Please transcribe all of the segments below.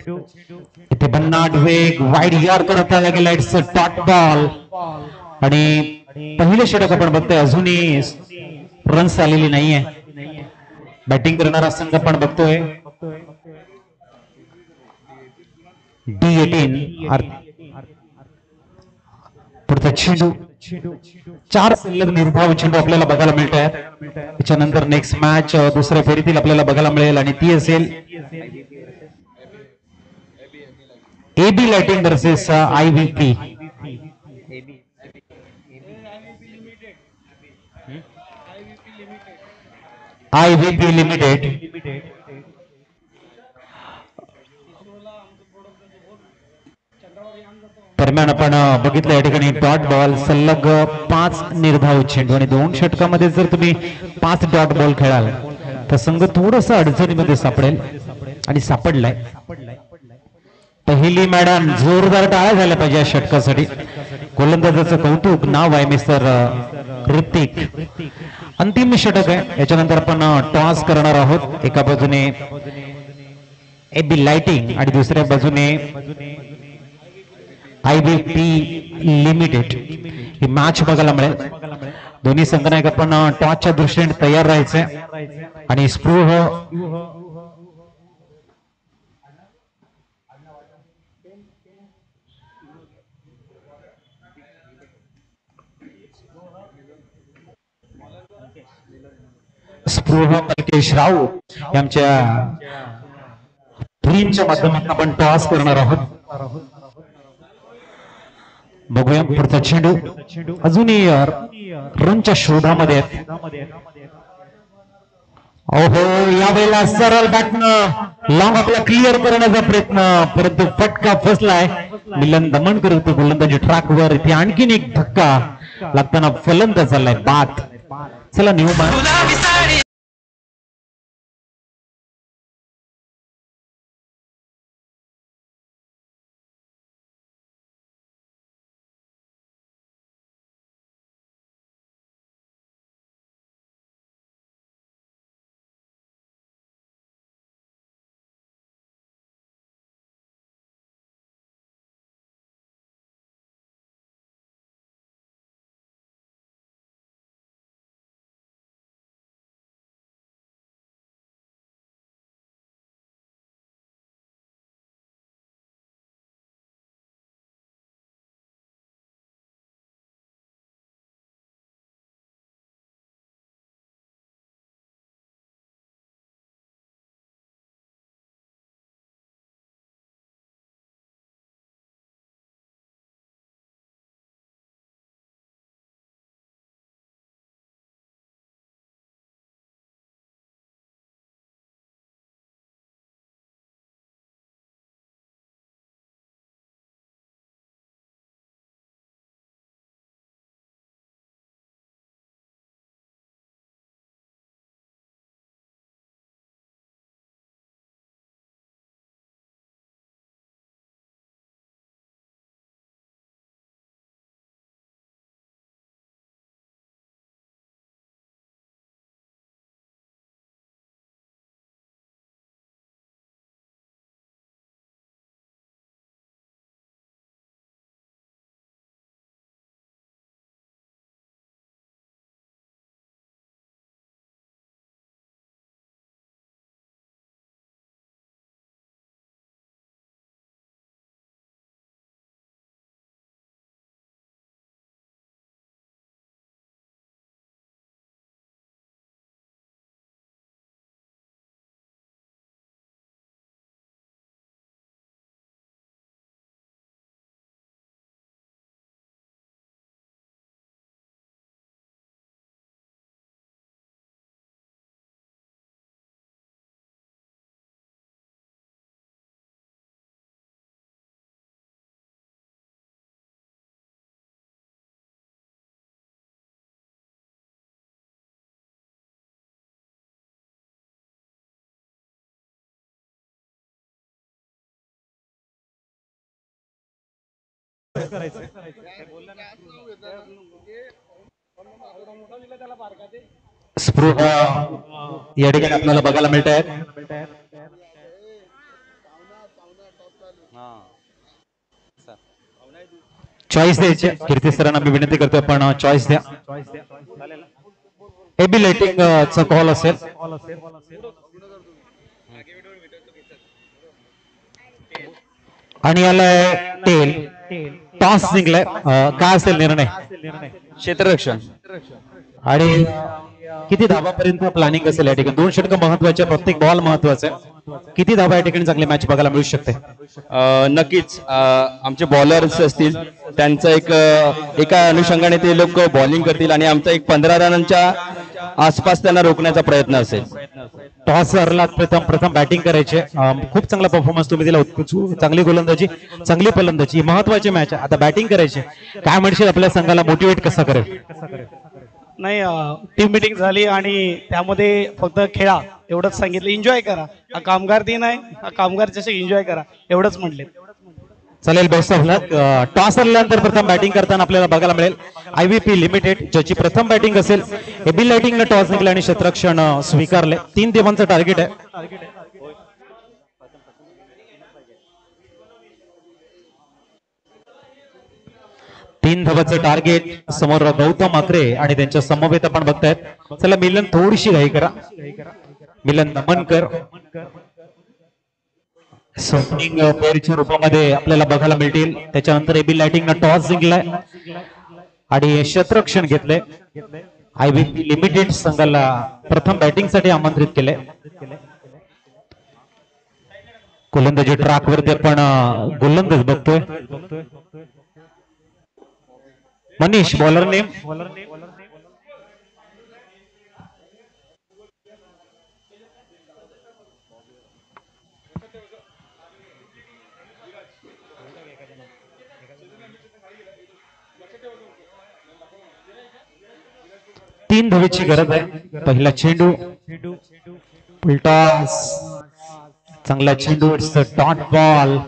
इथे भन्नाट वेग वाईड यार करत गेला. इट्स डॉट बॉल आणि पहिले षटक आपण बघतोय. अजूनही रन्स आलेली नाहीये. बॅटिंग करणारा संघ पण बघतोय. D18 पुढचा चेंडू. 4 सलग निर्धाव चेंडू आपल्याला बघायला मिळत आहेत. त्याच्यानंतर नेक्स्ट मॅच दुसऱ्या फेरीतील आपल्याला बघायला मिळेल आणि ती असेल AB lighting versus IVP. IVP limited. दरम्यान आपण बघितलं या ठिकाणी डॉट बॉल सलग 5 निर्धाव चेंडू आणि 2 षटकामध्ये जर तुम्ही 5 डॉट बॉल खेळाल तर संघ थोडस अडचणीमध्ये सापडेल आणि सापडलाय. पहिली मॅडम जोरदार टाळ्या झाल्या पाहिजे या षटकासाठी. गोलंदाजाचं कौतुक. नाव आहे मिस्टर ऋतिक. अंतिम षटक आहे. याच्यानंतर आपण टॉस करणार आहोत. एका बाजूने AB लाइटिंग आणि दुसऱ्या बाजूने IVP लिमिटेड. ही मॅच बघायला मिळेल. दोन्ही संघनायक आपण टॉसच्या दृष्टीने तयार राहायचंय आणि स्पृह मलकेश राव यांच्या टीमच्या माध्यमातून आपण टॉस करणार आहोत. बघूया पुढचा चेंडू. अजूनही रनच्या शोधामध्ये आहेत. ओहो यावेळेला सरळ बॅटनं लॉंग आपला क्लिअर करण्याचा प्रयत्न परंतु फटका फसलाय. मिलन दमणकर होतो गोलंदाजी ट्रॅकवर. इथे आणखीन एक धक्का लागताना फलंदाज चाललाय बाद. चला न्यूमॅन. स्पृह या ठिकाणी आपल्याला बघायला मिळत आहेत. चॉईस द्यायची कीर्ती सरांना मी विनंती करतोय पण चॉईस द्या. एबी लाइटिंग चा कॉल असेल. आणि याला टेल टॉस जिंकलाय. काय असेल निर्णय? क्षेत्ररक्षण. आणि किती धावापर्यंत प्लॅनिंग असेल या ठिकाणी? 2 षटक महत्वाचे, प्रत्येक बॉल महत्वाचा आहे. किती धावा या ठिकाणी चांगली मॅच बघायला मिळू शकते? नक्कीच आमचे बॉलर्स असतील त्यांचं एका अनुषंगाने ते लोक बॉलिंग करतील आणि आमचा एक 15 रनांच्या आसपास त्यांना रोखण्याचा प्रयत्न असेल. टॉस हरलात, प्रथम बॅटिंग करायचे. खूप चांगला परफॉर्मन्स तुम्ही दिला. चांगली गोलंदाजी, चांगली फलंदाजी, महत्वाची मॅच. आता बॅटिंग करायची. काय म्हणशील आपल्या संघाला मोटिवेट कसं करेल? नाही, टीम मीटिंग झाली आणि त्यामध्ये फक्त खेळा एवढंच सांगितलं. एन्जॉय करा. हा कामगार दिन आहे, हा कामगार जसे एन्जॉय करा एवढंच म्हटले. चालेल, बेस्ट ऑफ लक. टॉस हरल्यानंतर प्रथम बॅटिंग करताना आपल्याला बघायला मिळेल IVP लिमिटेड ज्याची प्रथम बॅटिंग असेल. एबी लाइटिंगने टॉस जिंकले आणि क्षेत्ररक्षण स्वीकारले. 3 धावांचं टार्गेट आहे. तीन धावांचं टार्गेट समोर गौतम आकरे आणि त्यांच्या समवेत आपण बघतायत. चला मिलन, थोडीशी घाई करा. मिलन नमनकर ओपनिंग पेअरच्या रूपामध्ये आपल्याला बघायला मिळतील. त्याच्यानंतर एबी लाइटिंगनं टॉस जिंकलाय आणि क्षेत्ररक्षण घेतलंय. IVP लिमिटेड संघाला प्रथम बॅटिंग साठी आमंत्रित केले. गोलंदाजी ट्रॅक वरती आपण गोलंदाज बघतोय. Manish bowler name. तीन धावेची गरज आहे. पहिला चेंडू उलटास, चांगला चेंडू, इट्स अ डॉट बॉल.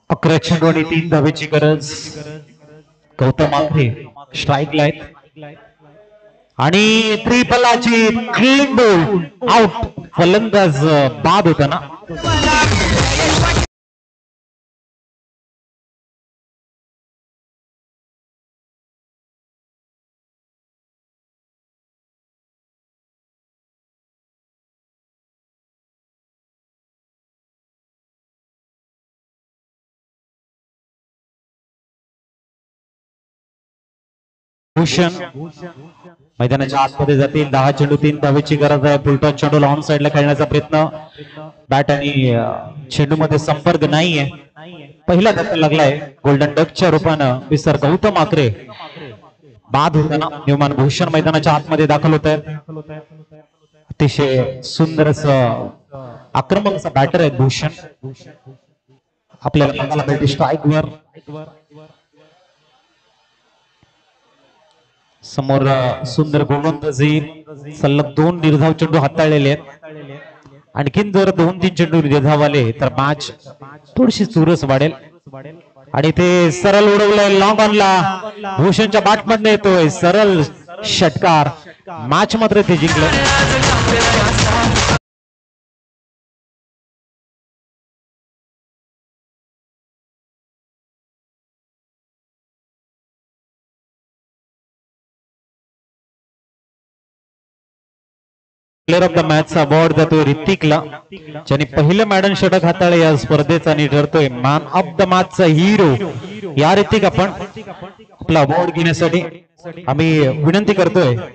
अकरा चेंडू आणि 3 धावेची गरज. गौतम आखरे स्ट्राईकला आहेत आणि त्रिफलाची क्लीन बॉल आउट. फलंदाज बाद होता ना. भूषण मैदानाच्या आतमध्ये जातील. 10 चेंडू 3 धावेची गरज आहे. फुलटॉस चेंडू ऑन साइडला खेळण्याचा प्रयत्न. बॅट आणि चेंडू मध्ये संपर्क नाहीये. पहिला धक्का लागलाय गोल्डन डकच्या रूपानं. मिस्टर गौतम आकरे बाद होताना. न्यूमॅन भूषण मैदानाच्या आतमध्ये दाखल होत आहेत. अतिशय सुंदर असं आक्रमक असा बॅटर आहे भूषण. आपल्याला स्ट्राईक वर समोर सुंदर गोलंदाजी. सलग 2 निर्धाव चेंडू हाताळलेले आहेत. आणखीन जर 2-3 चेंडू निर्धाव आले तर मॅच थोडीशी चुरस वाढेल. आणि ते सरळ उडवलंय लॉंग ऑनला. भूषणच्या बॅट मधनं येतोय सरळ षटकार. मॅच मात्र ते जिंकलं. Player of the match award जातोय ऋतिकला, ज्याने पहिलं मॅडन षटक हाताळले या स्पर्धेचा आणि ठरतोय मॅन ऑफ द मॅचचा हिरो. या ऋतिक आपण आपला अवॉर्ड घेण्यासाठी आम्ही विनंती करतोय.